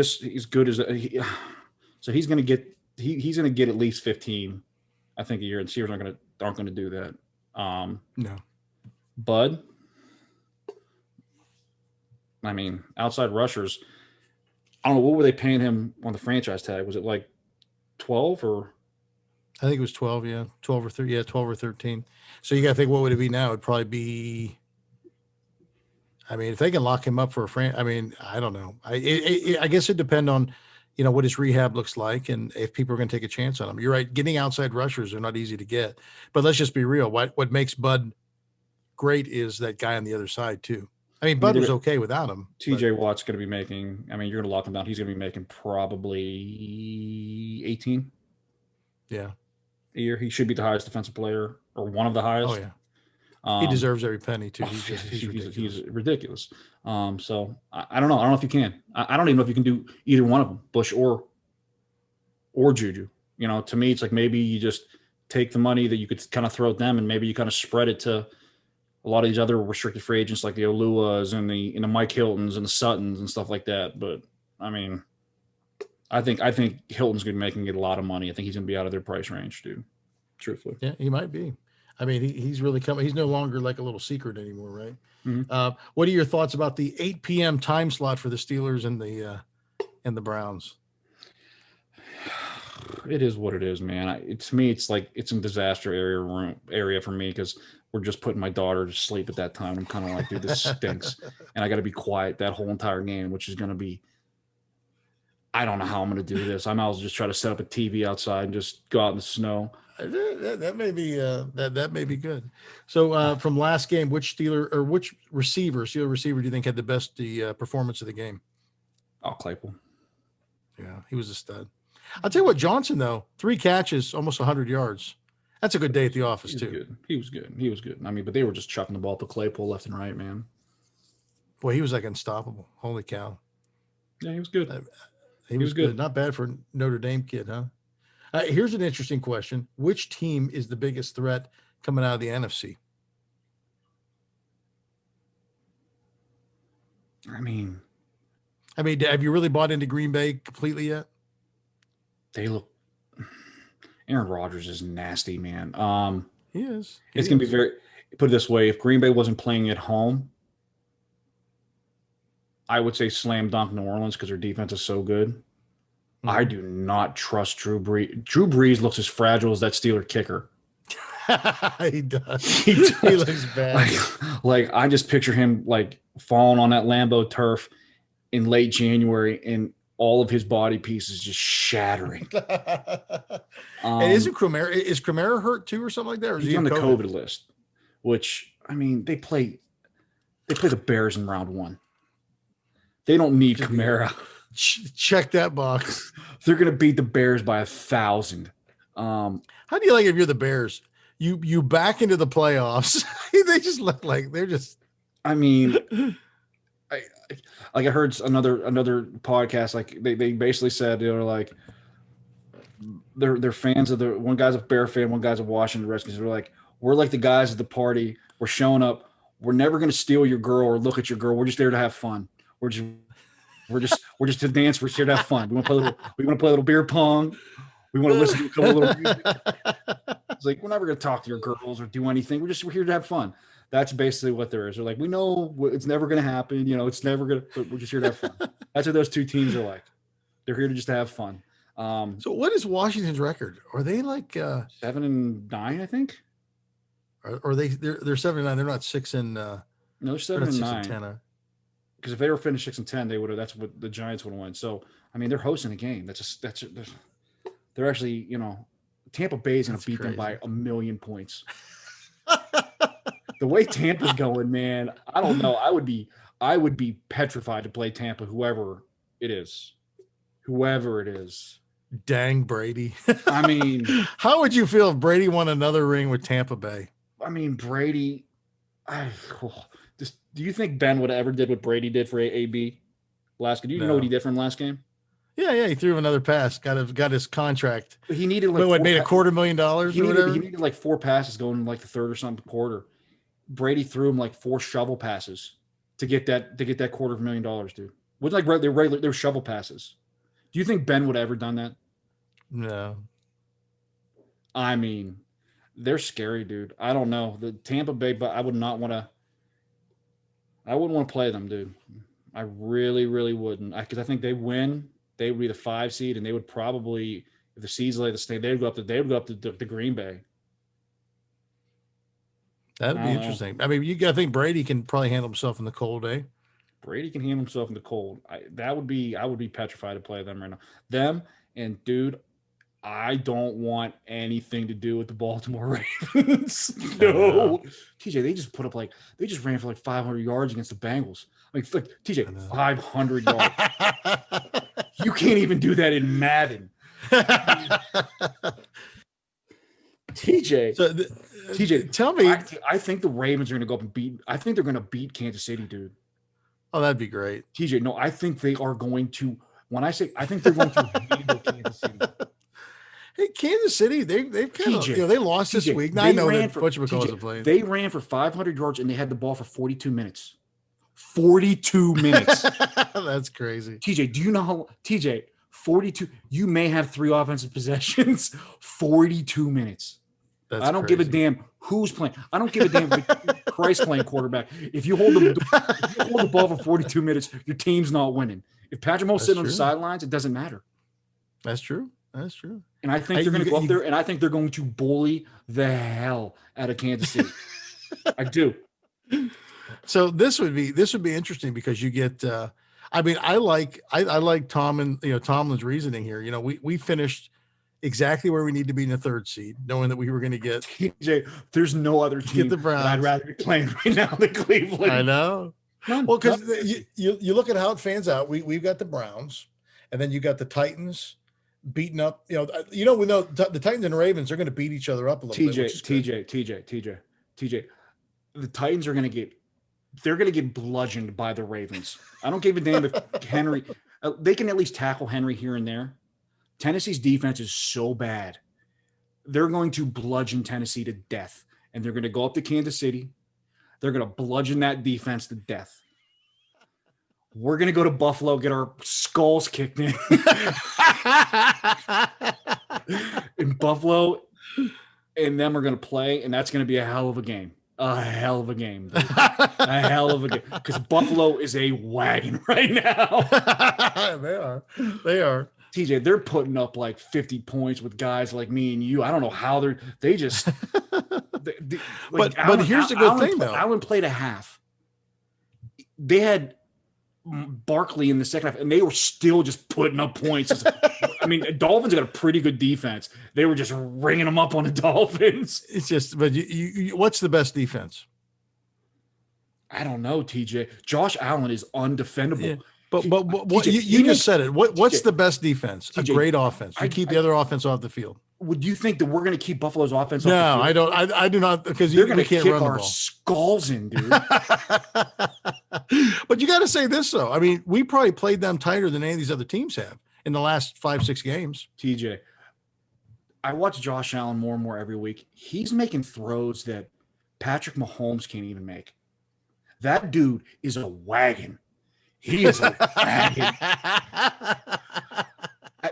good as so he's going to get he's going to get at least 15, I think, a year. And Steelers aren't going to do that. No. Bud, I mean, outside rushers, I don't know, what were they paying him on the franchise tag? Was it like 12 or? I think it was 12. Yeah. 12 or 13. Yeah. 12 or 13. So you got to think, what would it be now? It'd probably be, I mean, if they can lock him up for I mean, I don't know. I guess it depends on, what his rehab looks like and if people are going to take a chance on him. You're right. Getting outside rushers are not easy to get, but let's just be real. What makes Bud great is that guy on the other side too. I mean, Bud was okay without him. TJ Watt's going to be making, you're going to lock him down. He's going to be making probably 18. Yeah. A year. He should be the highest defensive player or one of the highest. Oh, yeah. He deserves every penny too. He's ridiculous. So I don't know. I don't know if you can. I don't even know if you can do either one of them, Bush or Juju. To me, it's like maybe you just take the money that you could kind of throw at them, and maybe you kind of spread it to a lot of these other restricted free agents like the Oluas and the Mike Hiltons and the Suttons and stuff like that. But I mean, I think Hilton's going to be making a lot of money. I think he's going to be out of their price range, dude. Truthfully, yeah, he might be. I mean, he's really coming. He's no longer like a little secret anymore, right? Mm-hmm. What are your thoughts about the 8 p.m. time slot for the Steelers and the Browns? It is what it is, man. To me, it's like it's a disaster area for me because we're just putting my daughter to sleep at that time. I'm kind of like, dude, this stinks, and I got to be quiet that whole entire game, which is going to be. I don't know how I'm going to do this. I might as well just try to set up a TV outside and just go out in the snow. That may be that may be good. So from last game, which Steeler receiver do you think had the best performance of the game? Oh, Claypool. Yeah, he was a stud. I'll tell you what, Johnson though, 3 catches, almost 100 yards. That's a good day at the office too. Good. He was good. I mean, but they were just chucking the ball to Claypool left and right, man. Boy, he was like unstoppable. Holy cow. Yeah, he was good. He was good. Not bad for a Notre Dame kid, huh? Here's an interesting question. Which team is the biggest threat coming out of the NFC? I mean, have you really bought into Green Bay completely yet? Aaron Rodgers is nasty, man. He is. It's going to be put it this way. If Green Bay wasn't playing at home, I would say slam dunk New Orleans because their defense is so good. Mm-hmm. I do not trust Drew Brees. Drew Brees looks as fragile as that Steeler kicker. He does. He looks bad. Like I just picture him like falling on that Lambeau turf in late January and all of his body pieces just shattering. And is Kamara hurt too or something like that? Or is he's on the COVID list, which I mean they play the Bears in round 1. They don't need Kamara. Check that box. They're going to beat the Bears by 1,000. How do you like if you're the Bears? You back into the playoffs. They just look like they're just. I mean, I heard another podcast. Like they basically said they were like they're fans of the one guy's a Bear fan, one guy's a Washington Redskins. They're like we're like the guys at the party. We're showing up. We're never going to steal your girl or look at your girl. We're just there to have fun. We're just to dance. We're here to have fun. We want to play a little beer pong. We want to listen to a couple little music. It's like we're never going to talk to your girls or do anything. We're here to have fun. That's basically what there is. They're like, we know it's never going to happen. It's never going to. But we're just here to have fun. That's what those two teams are like. They're here to just have fun. So what is Washington's record? Are they like 7-9? I think. Or they're 7-9. They're not 6 and. No, they're 7-9. Because if they were finished 6-10, they would have. That's what the Giants would have won. So I mean, they're hosting a game. They're actually Tampa Bay is going to beat them by 1,000,000 points. The way Tampa's going, man, I don't know. I would be petrified to play Tampa, whoever it is. Whoever it is. Dang Brady. I mean, how would you feel if Brady won another ring with Tampa Bay? I mean, Brady, do you think Ben would have ever did what Brady did for AB last game? Do you know what he did for him last game? Yeah, he threw him another pass, got his contract. But he needed like made $250,000 he or whatever. He needed like 4 passes going like the third or something quarter. Brady threw him like 4 shovel passes to get that $250,000, dude. Wasn't like they were shovel passes. Do you think Ben would have ever done that? No. I mean, they're scary, dude. I don't know. The Tampa Bay, but I wouldn't want to play them, dude. I really, really wouldn't. Because I think they win. They would be the 5 seed, and they would probably, if the seeds lay the state, they would go up to Green Bay. That'd be interesting. I mean, you got to think Brady can probably handle himself in the cold, eh? Brady can handle himself in the cold. I would be petrified to play them right now. Them and dude, I don't want anything to do with the Baltimore Ravens. No, TJ, they just ran for like 500 yards against the Bengals. Like TJ, 500 yards. You can't even do that in Madden. TJ, TJ, tell me. I think the Ravens are going to go up and beat. I think they're going to beat Kansas City, dude. Oh, that'd be great. TJ, no, I think they are going to. When I say I think they're going to handle Kansas City. Hey, Kansas City, they've kind of they lost this week. Now I know that whatchamacallit are playing. They ran for 500 yards and they had the ball for 42 minutes. 42 minutes. That's crazy. TJ, do you know how 42? You may have 3 offensive possessions. 42 minutes. I don't give a damn who's playing. I don't give a damn if Christ playing quarterback. If you hold the ball for 42 minutes, your team's not winning. If Patrick Mahomes sitting on the sidelines, it doesn't matter. That's true. That's true. And I think they're going to go up there, and I think they're going to bully the hell out of Kansas City. I do. So this would be interesting because you get. I mean, I like Tomlin's reasoning here. You know, we finished exactly where we need to be in the 3rd seed, knowing that we were going to get TJ. There's no other team get the Browns. I'd rather be playing right now than Cleveland. I know. Well, because you look at how it fans out. We've got the Browns, and then you got the Titans beating up. We know the Titans and Ravens are going to beat each other up a little bit. TJ. The Titans are going to get bludgeoned by the Ravens. I don't give a damn if Henry. They can at least tackle Henry here and there. Tennessee's defense is so bad. They're going to bludgeon Tennessee to death, and they're going to go up to Kansas City. They're going to bludgeon that defense to death. We're going to go to Buffalo, get our skulls kicked in. In Buffalo, and then we're going to play, and that's going to be a hell of a game. A hell of a game. Dude. A hell of a game. Because Buffalo is a wagon right now. They are. TJ, they're putting up like 50 points with guys like me and you. I don't know how they just. But here's the good thing, though. Allen played a half. They had Barkley in the second half, and they were still just putting up points. I mean, Dolphins got a pretty good defense. They were just ringing them up on the Dolphins. It's just, but what's the best defense? I don't know, TJ. Josh Allen is undefendable. Yeah. But what TJ, you just said it. What's TJ, the best defense? TJ, a great offense. You keep the other offense off the field. Would you think that we're going to keep Buffalo's offense off the field? No, I don't. I do not, because they're going to kick our skulls in, dude. But you got to say this, though. I mean, we probably played them tighter than any of these other teams have in the last 5-6 games. TJ, I watch Josh Allen more and more every week. He's making throws that Patrick Mahomes can't even make. That dude is a wagon. He is a wagon.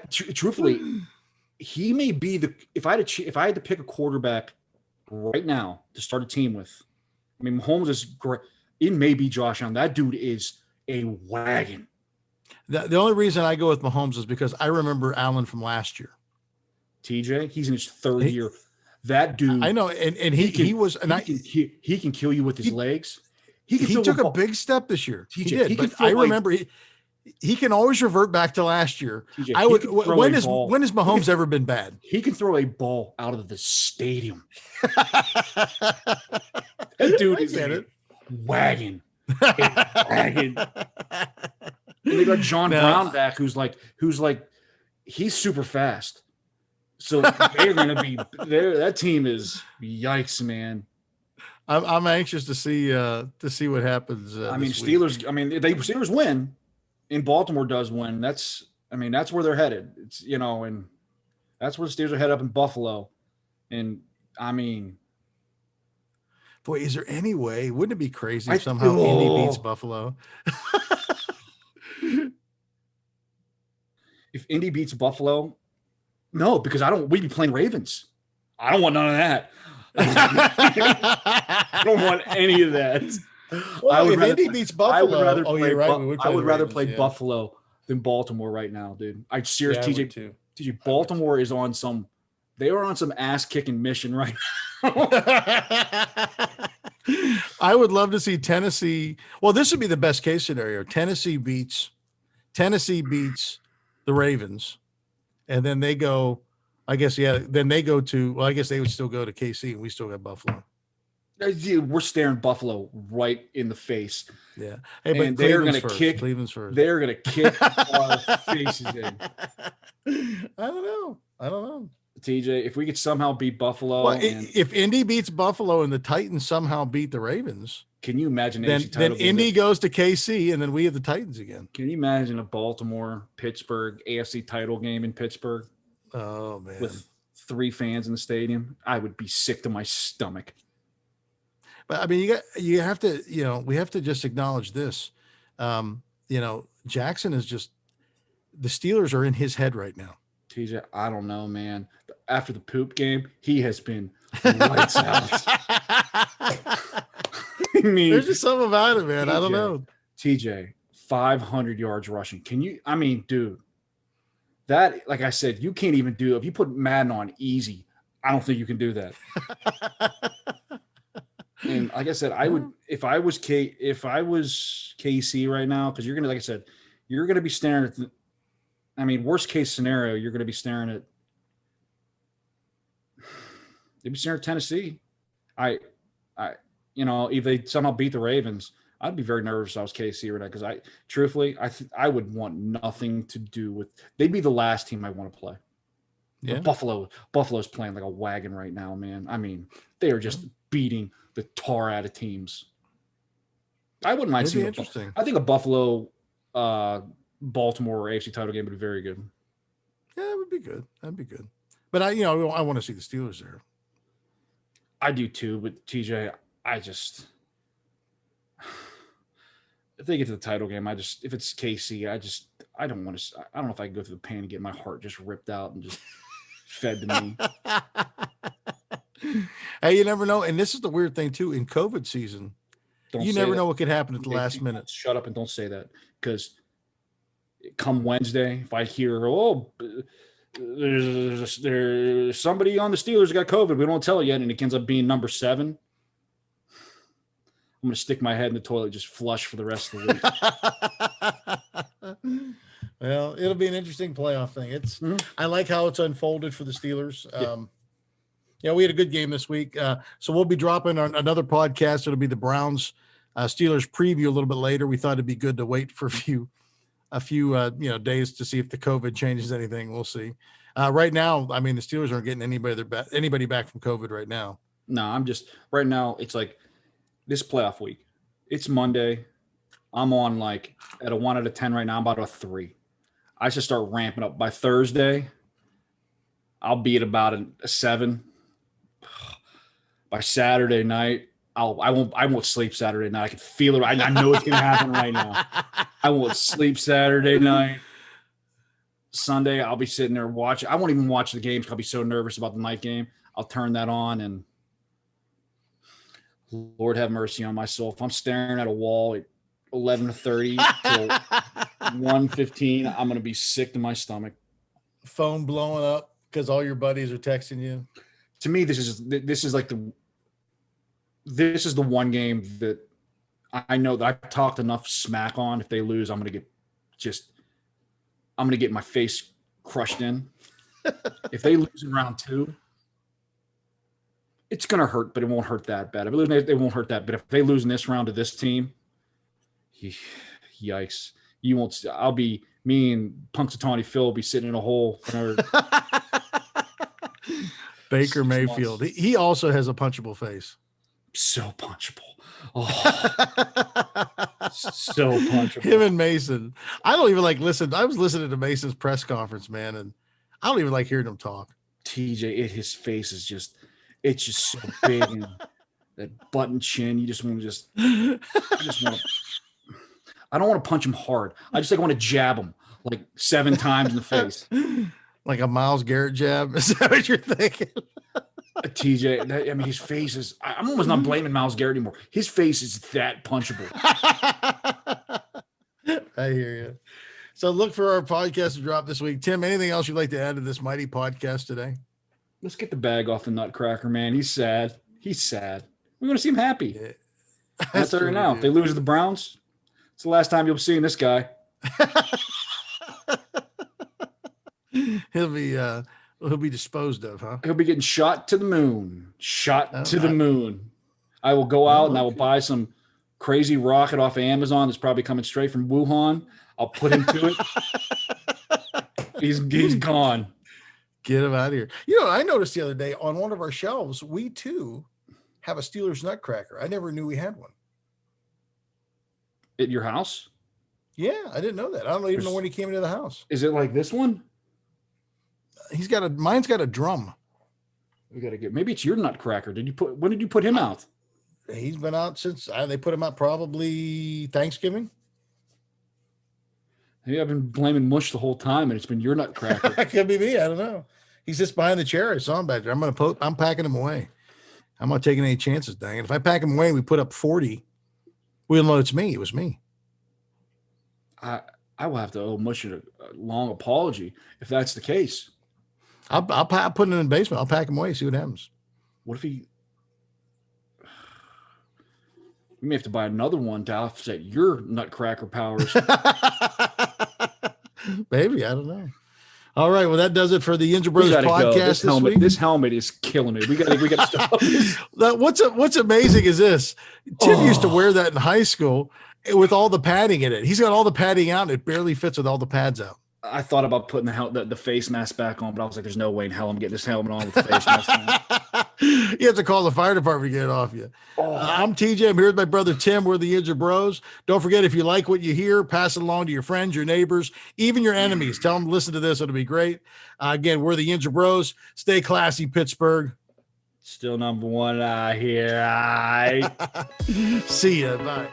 Truthfully, he may be if I had to pick a quarterback right now to start a team with, I mean, Mahomes is great. It may be Josh Allen. That dude is a wagon. The only reason I go with Mahomes is because I remember Allen from last year. TJ, he's in his 3rd year. That dude, I know, and he can kill you with his legs. He took a big step this year. TJ, he did, but I remember he can always revert back to last year. TJ, when has Mahomes ever been bad? He can throw a ball out of the stadium. That dude I is get a it. wagon. Wagon. And they got John Brown back, who's like he's super fast. So they're gonna be there. That team is yikes, man. I'm anxious to see what happens. I mean, this week. Steelers. I mean, Steelers win, and Baltimore does win. That's where they're headed. It's and that's where the Steelers are headed up in Buffalo. And I mean, boy, is there any way? Wouldn't it be crazy if somehow Indy beats Buffalo? If Indy beats Buffalo, no, because we'd be playing Ravens. I don't want none of that. I don't want any of that. Well, if Indy beats Buffalo, I would rather play Buffalo than Baltimore right now, dude. I seriously, TJ, Baltimore is on some. They are on some ass kicking mission right now. I would love to see Tennessee. Well, this would be the best case scenario. Tennessee beats the Ravens, and then they go. I guess then they go to. Well, I guess they would still go to KC, and we still got Buffalo. Dude, we're staring Buffalo right in the face. Yeah, hey, but they're going to kick. Cleveland's first. They're going to kick our faces in. I don't know. TJ, if we could somehow beat Buffalo, well, if Indy beats Buffalo and the Titans somehow beat the Ravens, can you imagine? Then Indy goes to KC, and then we have the Titans again. Can you imagine a Baltimore-Pittsburgh AFC title game in Pittsburgh? Oh man, with 3 fans in the stadium, I would be sick to my stomach. But I mean, you have to, we have to just acknowledge this. Jackson is just, the Steelers are in his head right now. TJ, I don't know, man. After the poop game, he has been lights out. I mean, there's just something about it, man. I don't know. TJ, 500 yards rushing. Dude, that, like I said, you can't even do. If you put Madden on easy, I don't think you can do that. And like I said, I would, if I was KC right now, because you're gonna, like I said, you're gonna be staring at. Worst case scenario, you're gonna be staring at. They'd be staring at Tennessee. If they somehow beat the Ravens, I'd be very nervous if I was KC right now, because truthfully, I would want nothing to do with. They'd be the last team I want to play. Yeah. Buffalo's playing like a wagon right now, man. They are just beating the tar out of teams. I wouldn't mind seeing interesting. I think a Buffalo, Baltimore or AFC title game would be very good. Yeah, it would be good. That'd be good. But I want to see the Steelers there. I do too, but TJ, if they get to the title game, if it's KC, I don't want to. I don't know if I can go through the pain and get my heart just ripped out and just fed to me. Hey, you never know. And this is the weird thing too. In COVID season, you never know what could happen at the last minute. Shut up and don't say that, because come Wednesday, if I hear, there's somebody on the Steelers got COVID, we don't tell it yet, and it ends up being number 7. I'm going to stick my head in the toilet, just flush for the rest of the week. Well, it'll be an interesting playoff thing. I like how it's unfolded for the Steelers. We had a good game this week. So we'll be dropping another podcast. It'll be the Browns Steelers preview a little bit later. We thought it'd be good to wait for a few days to see if the COVID changes anything. We'll see. Right now, the Steelers aren't getting anybody back from COVID right now. No, right now, it's like this playoff week. It's Monday. I'm on like at a 1 out of 10 right now. I'm about a 3. I should start ramping up. By Thursday, I'll be at about a 7. By Saturday night, I won't sleep Saturday night. I can feel it. I know it's gonna happen right now. I won't sleep Saturday night. Sunday, I'll be sitting there watching. I won't even watch the games. I'll be so nervous about the night game. I'll turn that on, and Lord have mercy on my soul. If I'm staring at a wall at 11:30 till 1:15, I'm gonna be sick to my stomach. Phone blowing up because all your buddies are texting you. To me, this is the one game that I know that I've talked enough smack on. If they lose, I'm gonna get my face crushed in. If they lose in round 2, It's going to hurt, but it won't hurt that bad. If they lose, it won't hurt that. But if they lose in this round to this team, yikes! You won't. I'll be me and Punxsutawney Phil will be sitting in a hole for another Baker 6 Mayfield. months. He also has a punchable face. So punchable. Oh, so punchable. Him and Mason. I don't even like listen. I was listening to Mason's press conference, man, and I don't even like hearing him talk. TJ, his face is just, it's just so big, and that button chin. You just want to I don't want to punch him hard. I just want to jab him like 7 times in the face. Like a Myles Garrett jab. Is that what you're thinking? TJ, I mean, his face is, I'm almost not blaming Myles Garrett anymore. His face is that punchable. I hear you. So look for our podcast to drop this week. Tim, anything else you'd like to add to this mighty podcast today? Let's get the bag off the Nutcracker, man. He's sad. We want to see him happy. Yeah. That's right now. If they lose to the Browns, it's the last time you'll be seeing this guy. He'll be disposed of, huh? He'll be getting shot to the moon. The moon. I will go out and I will buy some crazy rocket off of Amazon that's probably coming straight from Wuhan. I'll put him to it. He's gone. Get him out of here. I noticed the other day on one of our shelves, we too have a Steelers Nutcracker. I never knew we had one. At your house? Yeah, I didn't know that. I don't even know when he came into the house. Is it like this one? Mine's got a drum. We got to maybe it's your Nutcracker. When did you put him out? He's been out since they put him out probably Thanksgiving. Maybe I've been blaming Mush the whole time, and it's been your Nutcracker. That could be me. I don't know. He's just behind the chair. I saw him back there. I'm packing him away. I'm not taking any chances, dang it. If I pack him away and we put up 40, we'll know it's me. It was me. I will have to owe Mush a long apology if that's the case. I'll put him in the basement. I'll pack him away, see what happens. What if we may have to buy another one to offset your Nutcracker powers? Maybe, I don't know. All right, well, that does it for the Yinzer Bros podcast this week. This helmet is killing me. We got to stop. What's amazing is this. Tim used to wear that in high school with all the padding in it. He's got all the padding out, and it barely fits with all the pads out. I thought about putting the face mask back on, but I was like, there's no way in hell I'm getting this helmet on with the face mask on. You have to call the fire department to get it off you. I'm TJ. I'm here with my brother Tim. We're the Yinzer Bros. Don't forget, if you like what you hear, pass it along to your friends, your neighbors, even your enemies. Tell them to listen to this. It'll be great. Again, we're the Yinzer Bros. Stay classy, Pittsburgh. Still number one here. See ya. Bye.